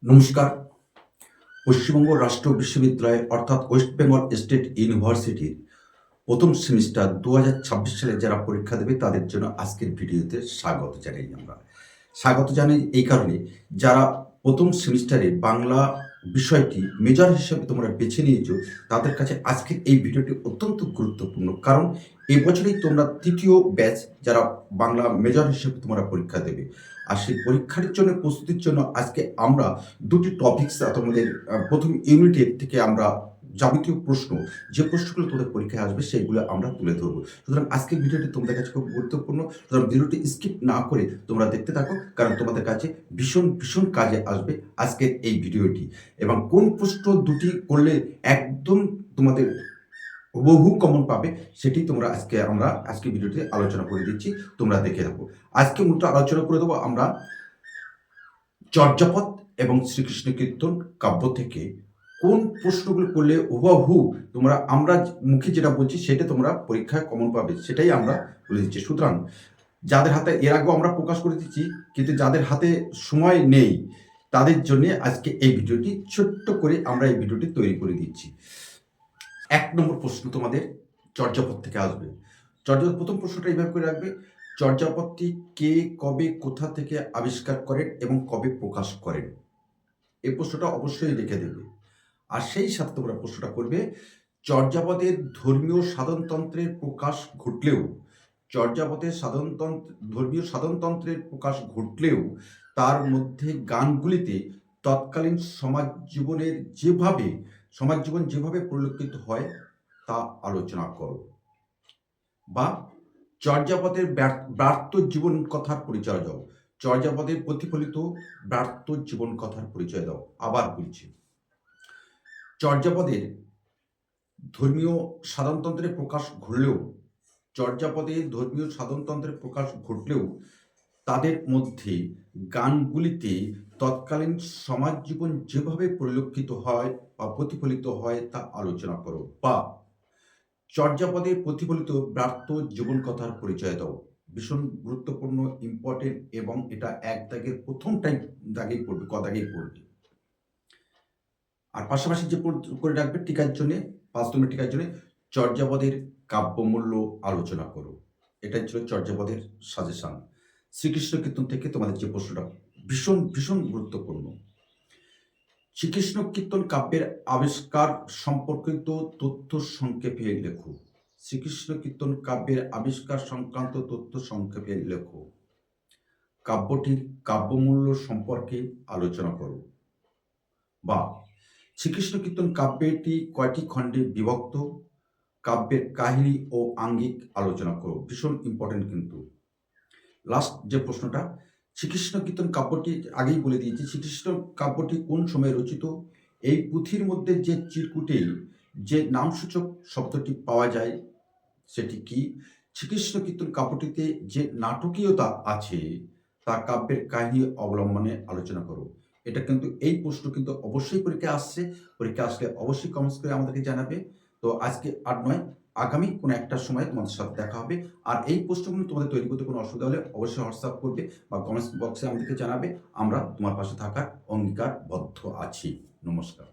নমস্কার। পশ্চিমবঙ্গ রাষ্ট্র বিশ্ববিদ্যালয় অর্থাৎ ওয়েস্ট বেঙ্গল স্টেট ইউনিভার্সিটির প্রথম সেমিস্টার ২০২৬ সালে যারা পরীক্ষা দেবে তাদের জন্য আজকের ভিডিওতে স্বাগত জানাই আমরা। স্বাগত জানাই এই কারণে, যারা প্রথম সেমিস্টারে বাংলা বিষয়টি মেজর হিসেবে তোমরা বেছে নিয়েছ, তাদের কাছে আজকের এই ভিডিওটি অত্যন্ত গুরুত্বপূর্ণ। কারণ এই বছরেই তোমরা ৩য় ব্যাচ যারা বাংলা মেজর হিসেবে তোমরা পরীক্ষা দেবে। আর সেই পরীক্ষার জন্য প্রস্তুতির জন্য আজকে আমরা দুটি টপিকস তোমাদের প্রথম ইউনিটের থেকে আমরা যাবতীয় প্রশ্ন, যে প্রশ্নগুলো তোমাদের পরীক্ষায় আসবে সেইগুলো আমরা তুলে ধরবো। সুতরাং আজকের ভিডিওটি তোমাদের কাছে খুব গুরুত্বপূর্ণ। সুতরাং ভিডিওটি স্কিপ না করে তোমরা দেখতে থাকো, কারণ তোমাদের কাছে ভীষণ কাজে আসবে আজকের এই ভিডিওটি। এবং কোন প্রশ্ন দুটি করলে একদম তোমাদের হুবহু কমন পাবে সেটি তোমরা আমরা আজকে ভিডিওতে আলোচনা করে দিচ্ছি, তোমরা দেখে থাকো। আজকে মূলত আলোচনা করে দেবো আমরা চর্যাপদ এবং শ্রীকৃষ্ণ কীর্তন কাব্য থেকে কোন প্রশ্নগুলো করলে হুবহু তোমরা আমরা মুখে যেটা বলছি সেটা তোমরা পরীক্ষায় কমন পাবে, সেটাই আমরা বলে দিচ্ছি। সুতরাং যাদের হাতে, এর আগেও আমরা প্রকাশ করে দিচ্ছি, কিন্তু যাদের হাতে সময় নেই তাদের জন্য আজকে এই ভিডিওটি ছোট্ট করে আমরা এই ভিডিওটি তৈরি করে দিচ্ছি। ১ নম্বর প্রশ্ন তোমাদের চর্যাপদ থেকে আসবে। চর্যাপদ প্রথম প্রশ্নটা এইভাবে করে রাখবে: চর্যাপদটি কে, কবে, কোথা থেকে আবিষ্কার করেন এবং কবে প্রকাশ করেন? এই প্রশ্নটা অবশ্যই লিখে দেবে। আর সেই সাথে তোমরা প্রশ্নটা করবে, চর্যাপদের ধর্মীয় সাধনতন্ত্রের প্রকাশ ঘটলেও, চর্যাপদের ধর্মীয় সাধনতন্ত্রের প্রকাশ ঘটলেও তার মধ্যে গানগুলিতে তৎকালীন সমাজ জীবন যেভাবে পরিলক্ষিত হয় তা আলোচনা করো। বা চর্যাপদের ব্রাত্য জীবন কথার পরিচয় দাও। চর্যাপদের প্রতিফলিত ব্রাত্য জীবন কথার পরিচয় দাও। আবার বলছি, চর্যাপদের ধর্মীয় সাধনতন্ত্রের প্রকাশ ঘটলেও তাদের মধ্যে গানগুলিতে তৎকালীন সমাজ জীবন যেভাবে পরিলক্ষিত হয় বা প্রতিফলিত হয় তা আলোচনা করো। বা চর্যাপদের প্রতিফলিত ব্রাত্য জীবন কথার পরিচয় দাও। ভীষণ গুরুত্বপূর্ণ, ইম্পর্টেন্ট, এবং এটা এক দাগের প্রথম দাগেই পড়বে, দাগেই পড়বে। আর পাশাপাশি যে করে রাখবে টিকার জন্য, ৫ নম্বর টিকার জন্য, চর্যাপদের কাব্যমূল্য আলোচনা করো। এটাই ছিল চর্যাপদের সাজেশন। শ্রীকৃষ্ণ কীর্তন থেকে তোমাদের যে প্রশ্নটা ভীষণ গুরুত্বপূর্ণ। শ্রীকৃষ্ণ কীর্তন কাব্যের আবিষ্কার সম্পর্কিত তথ্য সংক্ষেপে লেখো। শ্রীকৃষ্ণ কীর্তন কাব্যের আবিষ্কার সংক্রান্ত তথ্য সংক্ষেপে লেখো। কাব্যটির কাব্যমূল্য সম্পর্কে আলোচনা করো। বা শ্রীকৃষ্ণ কীর্তন কাব্যটি কয়টি খণ্ডে বিভক্ত? কাব্যের কাহিনী ও আঙ্গিক আলোচনা করো। ভীষণ ইম্পর্টেন্ট কিন্তু। লাস্ট যে প্রশ্নটা, শ্রীকৃষ্ণ কীর্তন কাব্যটি আগেই বলে দিয়েছি। শ্রীকৃষ্ণ কাব্যটি কোন সময়ে রচিত? এই পুঁথির মধ্যে যে চিরকুটে যে নামসূচক শব্দটি পাওয়া যায় সেটি কি? শ্রীকৃষ্ণ কীর্তন কাব্যটিতে যে নাটকীয়তা আছে তা কাব্যের কাহিনী অবলম্বনে আলোচনা করো। এটা কিন্তু, এই প্রশ্ন কিন্তু অবশ্যই পরীক্ষা আসলে অবশ্যই কমেন্টস করে আমাদেরকে জানাবে। তো আজকে আর নয়, আগামী কোনো একটা সময় তোমাদের সাথে দেখা হবে। আর এই প্রশ্নগুলো তোমাদের তৈরি করতে কোনো অসুবিধা হলে অবশ্যই হোয়াটসঅ্যাপ করবে বা কমেন্টস বক্সে আমাদেরকে জানাবে। আমরা তোমার পাশে থাকার অঙ্গীকারবদ্ধ আছি। নমস্কার।